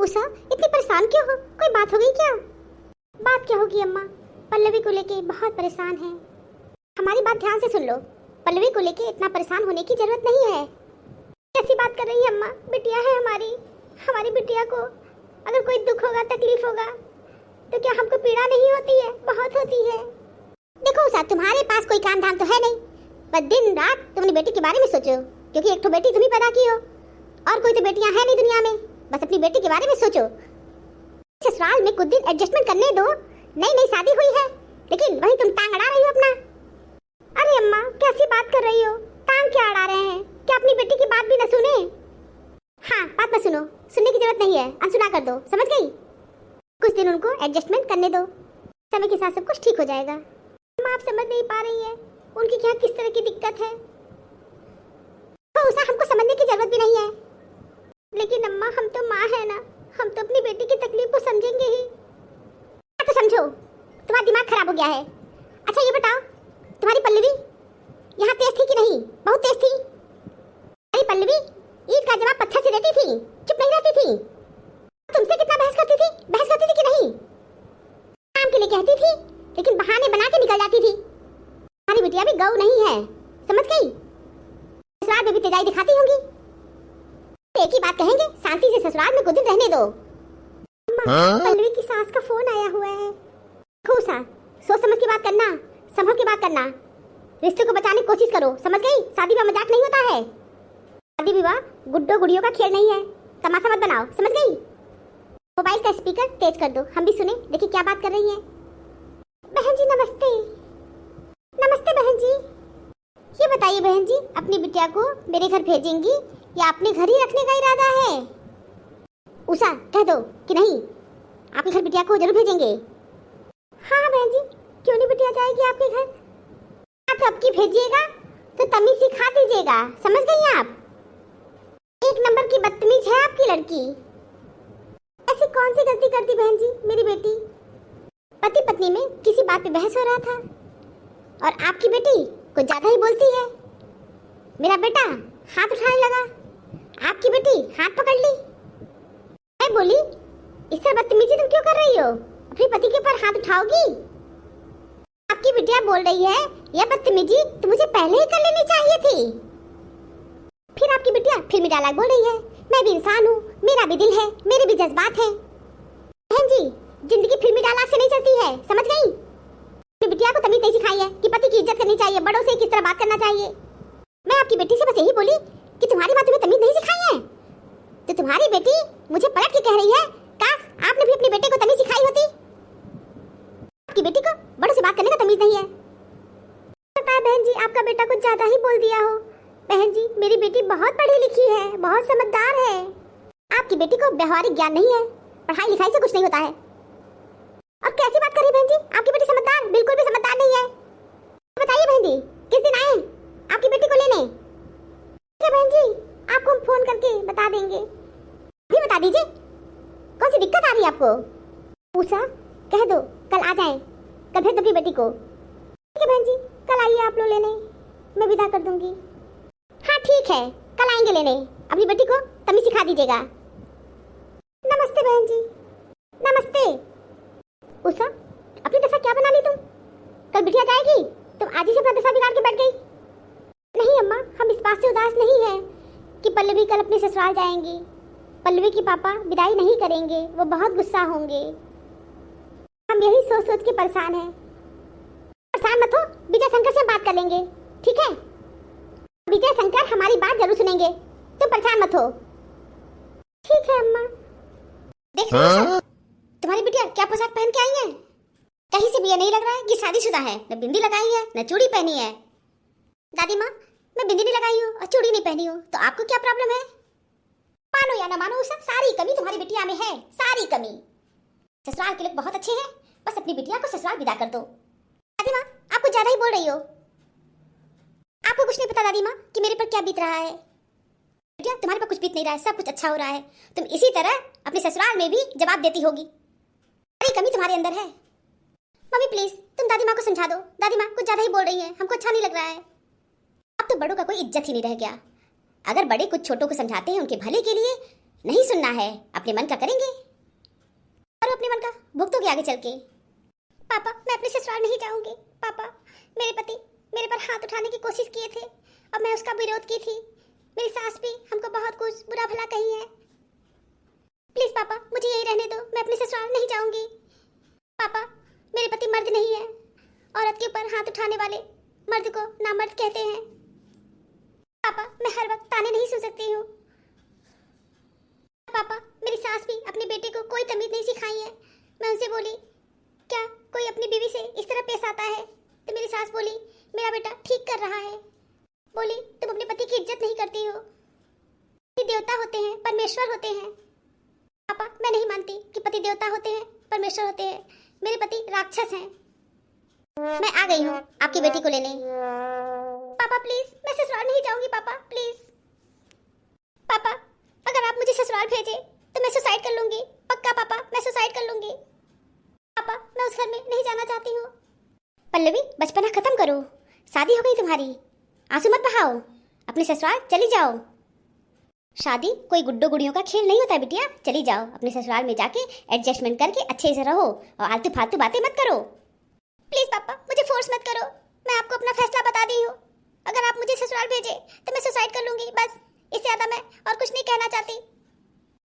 उषा इतनी परेशान क्यों हो? कोई बात हो गई क्या? बात क्या होगी अम्मा, पल्लवी को लेके बहुत परेशान है। हमारी बात ध्यान से सुन लो, पल्लवी को लेके इतना परेशान होने की जरूरत नहीं है। कैसी बात कर रही है अम्मा? बिटिया है हमारी बिटिया को अगर कोई दुख होगा, तकलीफ होगा तो क्या हमको पीड़ा नहीं होती है? बहुत होती है। देखो उषा, तुम्हारे पास कोई काम धाम तो है नहीं, बस दिन रात तुम अपनी बेटी के बारे में सोचो, क्योंकि एक तो बेटी तुम ही पैदा की हो और कोई तो बेटियां हैं नहीं दुनिया में। बस अपनी बेटी के बारे में सोचो। ससुराल में कुछ दिन एडजस्टमेंट करने दो, नई नई शादी हुई है, लेकिन वही तुम टांग अड़ा रही हो अपना। अरे अम्मा कैसी बात कर रही हो? टांग क्या अड़ा रहे हैं? क्या अपनी बेटी की बात भी न सुने? हाँ, बात मत सुनो, सुनने की जरूरत नहीं है, अनसुना कर दो, समझ गई? कुछ दिन उनको एडजस्टमेंट करने दो, समय के साथ सब कुछ ठीक हो जाएगा। अम्मा आप समझ नहीं पा रही है उनकी क्या किस तरह की दिक्कत है। तो उसे हमको समझने की जरूरत भी नहीं है, लेकिन अम्मा हम तो माँ है ना, हम तो अपनी बेटी की तकलीफ को समझेंगे ही। तो समझो, तुम्हारा दिमाग खराब हो गया है। अच्छा ये बताओ, तुम्हारी पल्लवी यहाँ तेज थी कि नहीं? बहुत तेज थी। अरे पल्लवी ईंट का जवाब पत्थर से देती थी, चुप नहीं रहती थी। तुमसे कितना बहस करती थी कि नहीं? काम के लिए कहती थी, लेकिन बहाने बना के निकल जाती थी। तुम्हारी बिटिया भी गऊ नहीं है, समझ गई? ससुराल में भी तेजाई दिखाती होंगी। एक ही बात कहेंगे, शांति से ससुराल में कुछ दिन रहने दो। पल्लवी की सास का फोन आया हुआ है। खूसा सोच समझ के बात करना, संभल के बात करना, रिश्ते को बचाने की कोशिश करो, समझ गई? शादी विवाह मजाक नहीं होता है। शादी विवाह गुड्डो गुड़ियों का खेल नहीं है, तमाशा मत बनाओ, समझ गई? मोबाइल का स्पीकर तेज कर दो, हम भी सुने, देखिए क्या बात कर रही हैं। बहन जी नमस्ते। नमस्ते बहन जी। ये बताइए बहन जी, अपनी बिटिया को मेरे घर भेजेंगी या अपने घर ही रखने का इरादा है? उषा कह दो कि नहीं, आपके घर बिटिया को जरूर भेजेंगे। हाँ बहन जी, क्यों नहीं बिटिया जाएगी आपके घर? आप अब की भेजिएगा तो तमीज सिखा दीजिएगा, समझ गई आप? एक नंबर की बदतमीज है आपकी लड़की। ऐसी कौन सी गलती करती बहन जी मेरी बेटी? पति पत्नी में किसी बात पे बहस हो रहा था और आपकी बेटी कुछ ज्यादा ही बोलती है। मेरा बेटा हाथ उठाने लगा, आपकी बेटी हाथ पकड़ ली। मैं बोली इस तरह बदतमीजी तुम क्यों कर रही हो? अपने पति के ऊपर हाथ उठाओगी? आपकी बिटिया बोल रही है यह बदतमीजी तो मुझे पहले ही कर लेनी चाहिए थी। फिर आपकी बिटिया फिल्मी डायलॉग बोल रही है, मैं भी इंसान हूँ, मेरा भी दिल है, मेरे भी जज्बात हैं। बहन जी जिंदगी फिल्मी डायलॉग से नहीं चलती है, समझ गई? अपनी बिटिया को तमीज नहीं सिखाई है कि पति की इज्जत करनी चाहिए, बड़ों से किस तरह बात करना चाहिए। मैं आपकी बेटी से बस यही बोली कि तुम्हारी बात तुम्हें तमीज नहीं सिखाई है, तो तुम्हारी बेटी मुझे पलट के कह रही है काश आपने भी अपनी बेटे को तमीज सिखाई होती। आपकी बेटी को बड़ों से बात करने का तमीज नहीं है। पता है बहन जी, आपका बेटा कुछ ज्यादा ही बोल दिया हो। बहन जी मेरी बेटी बहुत पढ़ी लिखी है, बहुत समझदार है। आपकी बेटी को व्यवहारिक ज्ञान नहीं है, पढ़ाई लिखाई से कुछ नहीं होता है। और कैसी बात कर रही बहन जी, आपकी बेटी समझदार बिल्कुल भी समझदार नहीं है। बताइए बहन जी किस दिन आए आपकी बेटी को लेने? ठीक है बहन जी, आपको हम फोन करके बता देंगे। भी बता दीजिए कौन सी दिक्कत आ रही है आपको। पूछा कह दो कल आ जाए, कल भेज दो अपनी बेटी को। ठीक है बहन जी, कल आइए आप लोग लेने, मैं विदा कर दूंगी। हाँ ठीक है, कल आएंगे लेने, अपनी बेटी को तमीज सिखा दीजिएगा। नमस्ते बहन जी। नमस्ते। उषा अपनी दशा क्या बना ली तुम? कल बिटिया जाएगी, तुम आज ही से अपना दशा बिगाड़ के बैठ गई। नहीं अम्मा, हम इस बात से उदास नहीं है कि पल्लवी कल अपने ससुराल जाएंगी। पल्लवी के पापा विदाई नहीं करेंगे, वो बहुत गुस्सा होंगे। हम यही सोच सोच के परेशान हैं। परेशान मत हो, विजय शंकर से बात कर लेंगे, ठीक है? विजय शंकर हमारी बात जरूर सुनेंगे, तुम परेशान मत हो। ठीक है अम्मा। देख तुम्हारी बिटिया क्या पोशाक पहन के आई है? कहीं से भी ये नहीं लग रहा है कि शादीशुदा है। न बिंदी लगाई है न चूड़ी पहनी है। दादी माँ मैं बिंदी नहीं लगाई हूँ और चूड़ी नहीं पहनी हूँ, तो आपको क्या प्रॉब्लम है? मानो या ना मानो उषा, सारी कमी तुम्हारी बिटिया में है, सारी कमी। ससुराल के लोग बहुत अच्छे हैं, बस अपनी बिटिया को ससुराल विदा कर दो। दादी माँ आप कुछ ज्यादा ही बोल रही हो। आपको कुछ नहीं पता दादी माँ कि मेरे पर क्या बीत रहा है। बिटिया तुम्हारे पर कुछ बीत नहीं रहा है, सब कुछ अच्छा हो रहा है। तुम इसी तरह अपने ससुराल में भी जवाब देती होगी। सारी कमी तुम्हारे अंदर है। मम्मी प्लीज तुम दादी माँ को समझा दो, दादी माँ कुछ ज्यादा ही बोल रही है, हमको अच्छा नहीं लग रहा है। अब तो बड़ों का कोई इज्जत ही नहीं रह गया। अगर बड़े कुछ छोटों को समझाते हैं उनके भले के लिए, नहीं सुनना है, अपने मन का करेंगे और अपने मन का भुगतोगे आगे चल के। पापा मैं अपने ससुराल नहीं जाऊंगी। पापा मेरे पति मेरे पर हाथ उठाने की कोशिश किए थे और मैं उसका विरोध की थी। मेरी सास भी हमको बहुत कुछ बुरा भला कही है। प्लीज पापा मुझे यही रहने दो, मैं अपने ससुराल नहीं जाऊंगी। पापा मेरे पति मर्द नहीं है, औरत के ऊपर हाथ उठाने वाले मर्द को नामर्द कहते हैं। पापा मैं हर वक्त ताने नहीं सुन सकती हूँ। पापा मेरी सास भी अपने बेटे को कोई तमीज नहीं सिखाई है। मैं उनसे बोली क्या कोई अपनी बीवी से इस तरह पेश आता है, तो मेरी सास बोली मेरा बेटा ठीक कर रहा है। बोली तुम अपने पति की इज्जत नहीं करती हो, पति देवता होते हैं, परमेश्वर होते हैं। पापा मैं नहीं मानती कि पति देवता होते हैं, परमेश्वर होते हैं। मेरे पति राक्षस हैं। मैं आ गई हूँ आपकी बेटी को लेने। पापा प्लीज मैं ससुराल नहीं जाऊंगी। पापा प्लीज। पापा अगर आप मुझे ससुराल भेजे तो मैं सुसाइड कर लूंगी। पक्का पापा मैं सुसाइड कर लूंगी। पापा मैं उस घर में नहीं जाना चाहती हूँ। पल्लवी बचपना खत्म करो, शादी हो गई तुम्हारी, आंसू मत बहाओ, अपने ससुराल चली जाओ। शादी कोई गुड्डो गुड़ियों का खेल नहीं होता है बिटिया। चली जाओ अपने ससुराल में, जाके एडजस्टमेंट करके अच्छे से रहो और आलतू फालतू बातें मत करो। प्लीज पापा मुझे फोर्स मत करो, मैं आपको अपना फैसला बता दी हूँ। अगर आप मुझे ससुराल भेजे तो मैं सुसाइड कर लूंगी, बस इससे ज्यादा मैं और कुछ नहीं कहना चाहती।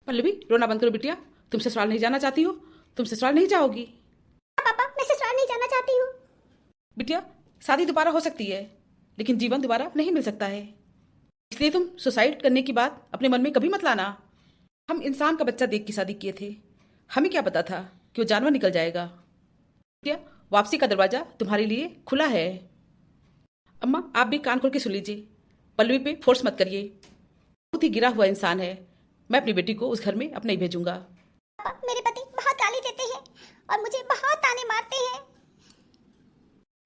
पल्लवी रोना बंद करो बिटिया, तुम ससुराल नहीं जाना चाहती हो, तुम ससुराल नहीं जाओगी। पापा मैं ससुराल नहीं जाना चाहती हूँ। बिटिया शादी दोबारा हो सकती है, लेकिन जीवन दोबारा नहीं मिल सकता है। इसलिए तुम सुसाइड करने की बात अपने मन में कभी मत लाना। हम इंसान का बच्चा देख के शादी किए थे, हमें क्या पता था कि वो जानवर निकल जाएगा। बिटिया वापसी का दरवाजा तुम्हारे लिए खुला है। अम्मा आप भी कान खोल के सुन लीजिए, पल्लवी पे फोर्स मत करिए। बहुत ही गिरा हुआ इंसान है, मैं अपनी बेटी को उस घर में अब नहीं भेजूंगा। पापा मेरे पति बहुत गाली देते हैं और मुझे बहुत ताने मारते हैं।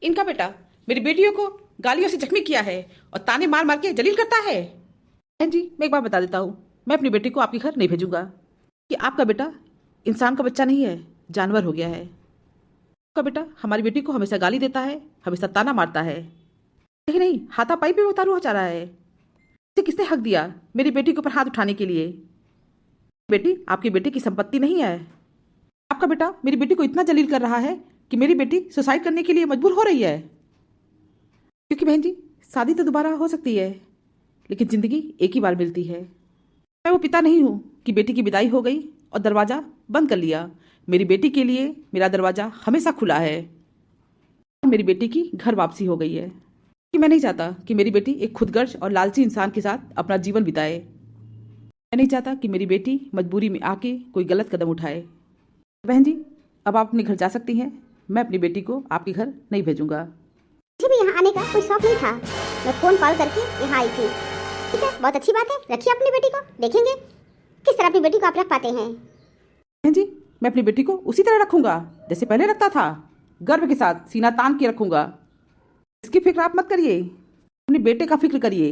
इनका बेटा मेरी बेटियों को गालियों से जख्मी किया है और ताने मार मार के जलील करता है। बहन जी मैं एक बात बता देता हूँ, मैं अपनी बेटी को आपके घर नहीं भेजूंगा कि आपका बेटा इंसान का बच्चा नहीं है, जानवर हो गया है। आपका बेटा हमारी बेटी को हमेशा गाली देता है, हमेशा ताना मारता है। नहीं हाथापाई पे उतारू हो जा रहा है। इसे किसने हक दिया मेरी बेटी के ऊपर हाथ उठाने के लिए? बेटी आपकी बेटी की संपत्ति नहीं है। आपका बेटा मेरी बेटी को इतना जलील कर रहा है कि मेरी बेटी सुसाइड करने के लिए मजबूर हो रही है। क्योंकि बहन जी शादी तो दोबारा हो सकती है, लेकिन जिंदगी एक ही बार मिलती है। मैं वो पिता नहीं हूँ कि बेटी की विदाई हो गई और दरवाजा बंद कर लिया। मेरी बेटी के लिए मेरा दरवाजा हमेशा खुला है। मेरी बेटी की घर वापसी हो गई है कि मैं नहीं चाहता कि मेरी बेटी एक खुदगर्ज और लालची इंसान के साथ अपना जीवन बिताए। मैं नहीं चाहता कि मेरी बेटी मजबूरी में आके कोई गलत कदम उठाए। बहन जी अब आप अपने घर जा सकती हैं, मैं अपनी बेटी को आपके घर नहीं भेजूंगा। मुझे भी यहाँ आने का कोई शौक नहीं था, मैं फोन कॉल करके यहाँ आई थी। ठीक है बहुत अच्छी बात है, रखिए अपनी बेटी को, देखेंगे किस तरह अपनी बेटी को आप रख पाते हैं। बहन जी मैं अपनी बेटी को उसी तरह रखूंगा जैसे पहले रखता था, गर्व के साथ सीना तान के रखूंगा। इसकी फिक्र आप मत करिए, अपने बेटे का फिक्र करिए।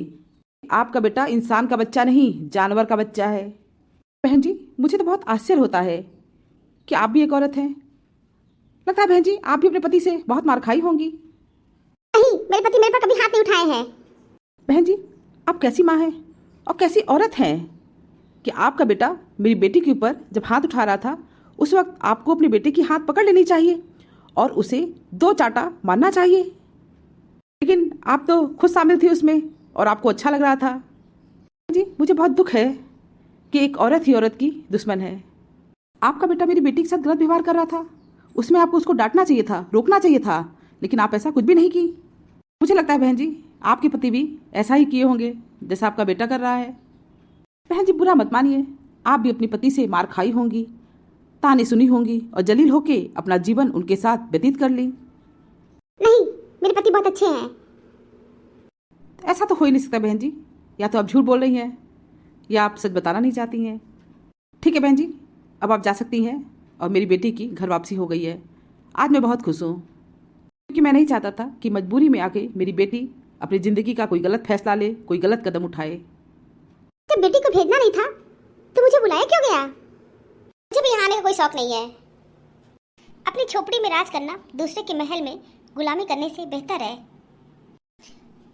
आपका बेटा इंसान का बच्चा नहीं, जानवर का बच्चा है। बहन जी मुझे तो बहुत आश्चर्य होता है कि आप भी एक औरत हैं। लगता है बहन जी आप भी अपने पति से बहुत मार खाई होंगी। नहीं मेरे पति मेरे पर कभी हाथ नहीं उठाए हैं। बहन जी आप कैसी माँ हैं और कैसी औरत हैं कि आपका बेटा मेरी बेटी के ऊपर जब हाथ उठा रहा था उस वक्त आपको अपनी बेटी की हाथ पकड़ लेनी चाहिए और उसे 2 चाटा मारना चाहिए। लेकिन आप तो खुद शामिल थी उसमें और आपको अच्छा लग रहा था। जी मुझे बहुत दुख है कि एक औरत ही औरत की दुश्मन है। आपका बेटा मेरी बेटी के साथ गलत व्यवहार कर रहा था, उसमें आपको उसको डांटना चाहिए था, रोकना चाहिए था, लेकिन आप ऐसा कुछ भी नहीं की। मुझे लगता है बहन जी आपके पति भी ऐसा ही किए होंगे जैसा आपका बेटा कर रहा है। बहन जी बुरा मत मानिए, आप भी अपने पति से मार खाई होंगी, ताने सुनी होंगी और जलील होके अपना जीवन उनके साथ व्यतीत कर ली। नहीं मेरे पति बहुत अच्छे हैं। ऐसा तो हो ही नहीं सकता बहन जी, या तो आप झूठ बोल रही हैं या आप सच बताना नहीं चाहती हैं। ठीक है बहन जी अब आप जा सकती हैं और मेरी बेटी की घर वापसी हो गई है। आज मैं बहुत खुश हूँ क्योंकि मैं नहीं चाहता था कि मजबूरी में आके मेरी बेटी अपनी ज़िंदगी का कोई गलत फैसला ले, कोई गलत कदम उठाए। जब बेटी को भेजना नहीं था तो मुझे बुलाया क्यों गया? मुझे भी यहाँ आने का कोई शौक नहीं है। अपनी झोपड़ी में राज करना दूसरे के महल में गुलामी करने से बेहतर है।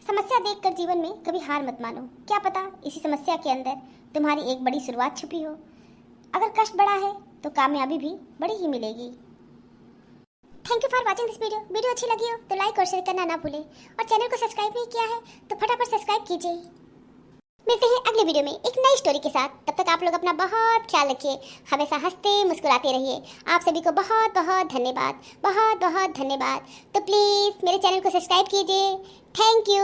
समस्या देखकर जीवन में कभी हार मत मानो। क्या पता इसी समस्या के अंदर तुम्हारी एक बड़ी शुरुआत छुपी हो। अगर कष्ट बड़ा है तो कामयाबी भी बड़ी ही मिलेगी। Thank you for watching this video. Video अच्छी लगी हो तो लाइक और शेयर करना ना भूलें और चैनल को सब्सक्राइब नहीं किया है तो फटाफट सब्सक्राइब कीजिए। मिलते हैं अगले वीडियो में एक नई स्टोरी के साथ। तब तक आप लोग अपना बहुत ख्याल रखिए, हमेशा हंसते मुस्कुराते रहिए। आप सभी को बहुत बहुत धन्यवाद, बहुत बहुत धन्यवाद। तो प्लीज़ मेरे चैनल को सब्सक्राइब कीजिए। Thank you.